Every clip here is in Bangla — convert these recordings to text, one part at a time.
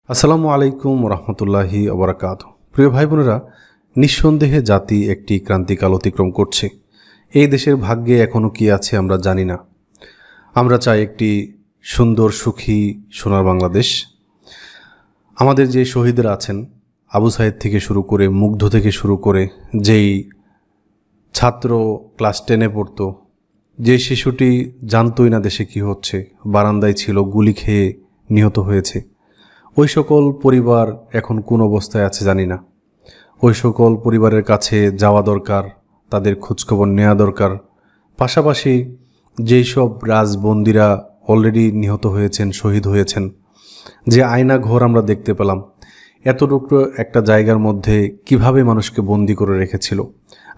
আসসালামু আলাইকুম রহমতুল্লাহি ওবরাকাত। প্রিয় ভাই বোনেরা, নিঃসন্দেহে জাতি একটি ক্রান্তিকাল অতিক্রম করছে। এই দেশের ভাগ্যে এখনও কি আছে আমরা জানি না। আমরা চাই একটি সুন্দর সুখী সোনার বাংলাদেশ। আমাদের যে শহীদরা আছেন, আবু সাইদ থেকে শুরু করে, মুগ্ধ থেকে শুরু করে, যেই ছাত্র ক্লাস 10-এ পড়তো, যে শিশুটি জানতই না দেশে কি হচ্ছে, বারান্দায় ছিল, গুলি খেয়ে নিহত হয়েছে, ওই সকল পরিবার এখন কোন অবস্থায় আছে জানি না। ওই সকল পরিবারের কাছে যাওয়া দরকার, তাদের খোঁজখবর নেওয়া দরকার। পাশাপাশি যেই সব রাজবন্দীরা অলরেডি নিহত হয়েছেন, শহীদ হয়েছেন, যে আয়না ঘর আমরা দেখতে পেলাম, এতটুকু একটা জায়গার মধ্যে কিভাবে মানুষকে বন্দি করে রেখেছিল।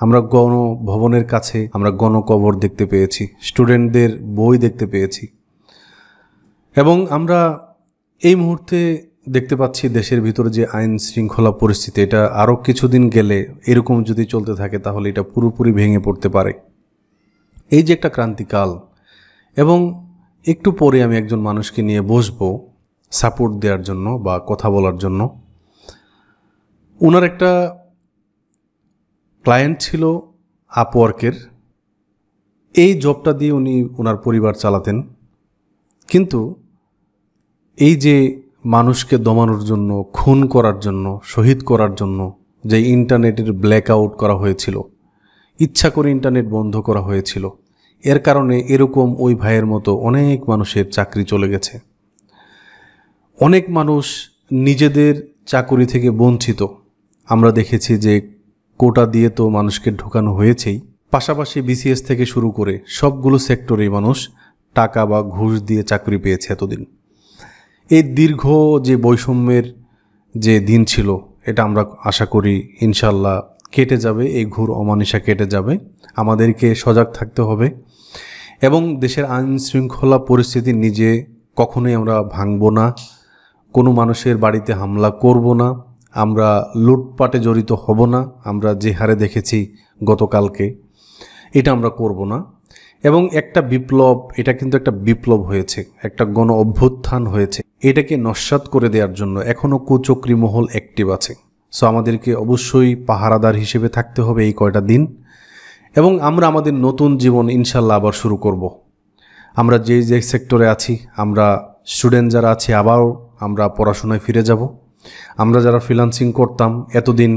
আমরা গণভবনের কাছে আমরা গণকবর দেখতে পেয়েছি, স্টুডেন্টদের বই দেখতে পেয়েছি, এবং আমরা এই মুহূর্তে দেখতে পাচ্ছি দেশের ভিতরে যে আইন শৃঙ্খলা পরিস্থিতি, এটা আরও কিছুদিন গেলে এরকম যদি চলতে থাকে তাহলে এটা পুরোপুরি ভেঙে পড়তে পারে। এই যে একটা ক্রান্তিকাল, এবং একটু পরে আমি একজন মানুষকে নিয়ে বসবো সাপোর্ট দেওয়ার জন্য বা কথা বলার জন্য। ওনার একটা ক্লায়েন্ট ছিল আপওয়ার্কের, এই জবটা দিয়ে উনি ওনার পরিবার চালাতেন। কিন্তু এই যে মানুষকে দমানোর জন্য, খুন করার জন্য, শহীদ করার জন্য যে ইন্টারনেটের ব্ল্যাক আউট করা হয়েছিল, ইচ্ছা করে ইন্টারনেট বন্ধ করা হয়েছিল, এর কারণে এরকম ওই ভাইয়ের মতো অনেক মানুষের চাকরি চলে গেছে। অনেক মানুষ নিজেদের চাকরি থেকে বঞ্চিত। আমরা দেখেছি যে কোটা দিয়ে তো মানুষকে ঢোকানো হয়েছেই, পাশাপাশি বিসিএস থেকে শুরু করে সবগুলো সেক্টরেই মানুষ টাকা বা ঘুষ দিয়ে চাকরি পেয়েছে এতদিন। এই দীর্ঘ যে বৈষম্যের যে দিন ছিল, এটা আমরা আশা করি ইনশাল্লাহ কেটে যাবে, এই ঘোর অমানিসা কেটে যাবে। আমাদেরকে সজাগ থাকতে হবে এবং দেশের আইন শৃঙ্খলা পরিস্থিতি নিজে কখনোই আমরা ভাঙব না, কোনো মানুষের বাড়িতে হামলা করব না, আমরা লুটপাটে জড়িত হব না। আমরা যে হারে দেখেছি গতকালকে, এটা আমরা করব না। এবং একটা বিপ্লব, এটা কিন্তু একটা বিপ্লব হয়েছে, একটা গণ অভ্যুত্থান হয়েছে, এটাকে নস্যাৎ করে দেওয়ার জন্য এখনও কুচক্রী মহল অ্যাক্টিভ আছে। সো আমাদেরকে অবশ্যই পাহারাদার হিসেবে থাকতে হবে এই কয়টা দিন, এবং আমরা আমাদের নতুন জীবন ইনশাল্লাহ আবার শুরু করব। আমরা যে সেক্টরে আছি, আমরা স্টুডেন্ট যারা আছি, আবারও আমরা পড়াশোনায় ফিরে যাব। আমরা যারা ফ্রিল্যান্সিং করতাম, এতদিন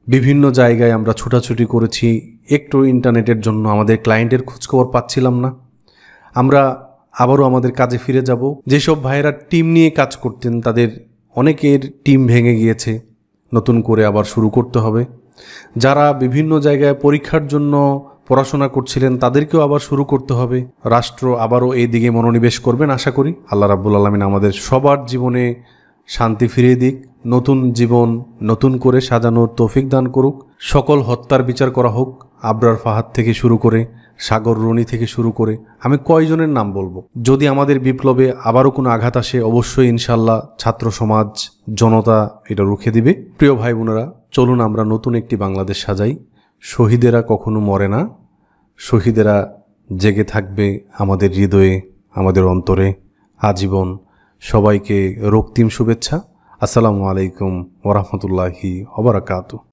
বিভিন্ন জায়গায় আমরা ছুটাছুটি করেছি, একটু ইন্টারনেটের জন্য আমাদের ক্লায়েন্টের খোঁজখবর পাচ্ছিলাম না, আমরা আবারও আমাদের কাজে ফিরে যাব। যেসব ভাইয়েরা টিম নিয়ে কাজ করতেন, তাদের অনেকের টিম ভেঙে গিয়েছে, নতুন করে আবার শুরু করতে হবে। যারা বিভিন্ন জায়গায় পরীক্ষার জন্য পড়াশোনা করছিলেন, তাদেরকেও আবার শুরু করতে হবে। রাষ্ট্র আবারও এই দিকে মনোনিবেশ করবেন আশা করি। আল্লাহ রাব্বুল আলামিন আমাদের সবার জীবনে শান্তি ফিরিয়ে দিক, নতুন জীবন নতুন করে সাজানোর তৌফিক দান করুক। সকল হত্যার বিচার করা হোক, আবরার ফাহাদ থেকে শুরু করে, সাগর রনি থেকে শুরু করে, আমি কয়জনের নাম বলবো। যদি আমাদের বিপ্লবে আবারও কোনো আঘাত আসে, অবশ্যই ইনশাল্লাহ ছাত্র সমাজ, জনতা এটা রুখে দিবে। প্রিয় ভাই বোনেরা, চলুন আমরা নতুন একটি বাংলাদেশ সাজাই। শহীদেরা কখনো মরে না, শহীদেরা জেগে থাকবে আমাদের হৃদয়ে, আমাদের অন্তরে আজীবন। সবাইকে রক্তিম শুভেচ্ছা। আসসালামু আলাইকুম ওয়া রাহমাতুল্লাহি ওয়া বারাকাতুহু।